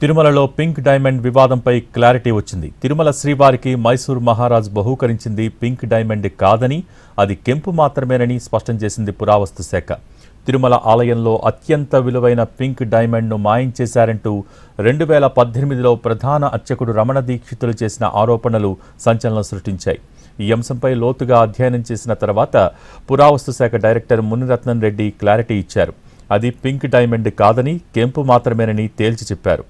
తిరుమలలో pink diamond వివాదంపై clarity వచ్చింది. తిరుమల శ్రీవారికి మైసూర్ మహారాజ్ బహూకరించింది పింక్ డైమండ్ కాదని, అది కెంపు మాత్రమేనని స్పష్టం చేసింది పురావస్తు శాఖ. తిరుమల ఆలయంలో అత్యంత విలువైన పింక్ డైమండ్ను మాయం చేశారంటూ 2018లో ప్రధాన అర్చకుడు రమణ దీక్షితులు చేసిన ఆరోపణలు సంచలనం సృష్టించాయి. ఈ అంశంపై లోతుగా అధ్యయనం చేసిన తర్వాత పురావస్తు శాఖ డైరెక్టర్ మునిరత్నం రెడ్డి క్లారిటీ ఇచ్చారు. అది పింక్ డైమండ్ కాదని, కెంపు మాత్రమేనని తేల్చి చెప్పారు.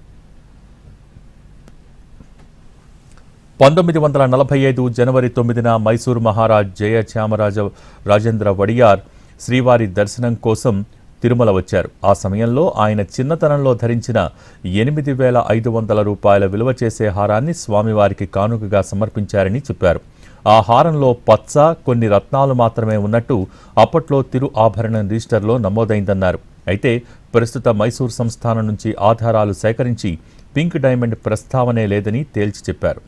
1945 జనవరి 9న మైసూర్ మహారాజ్ జయచామరాజ రాజేంద్ర వడియార్ శ్రీవారి దర్శనం కోసం తిరుమల వచ్చారు. ఆ సమయంలో ఆయన చిన్నతనంలో ధరించిన 8,500 రూపాయల విలువ చేసే హారాన్ని స్వామివారికి కానుకగా సమర్పించారని చెప్పారు. ఆ హారంలో పచ్చ, కొన్ని రత్నాలు మాత్రమే ఉన్నట్టు అప్పట్లో తిరు ఆభరణం రిజిస్టర్లో నమోదైందన్నారు. అయితే ప్రస్తుత మైసూర్ సంస్థానం నుంచి ఆధారాలు సేకరించి పింక్ డైమండ్ ప్రస్తావనే లేదని తేల్చి చెప్పారు.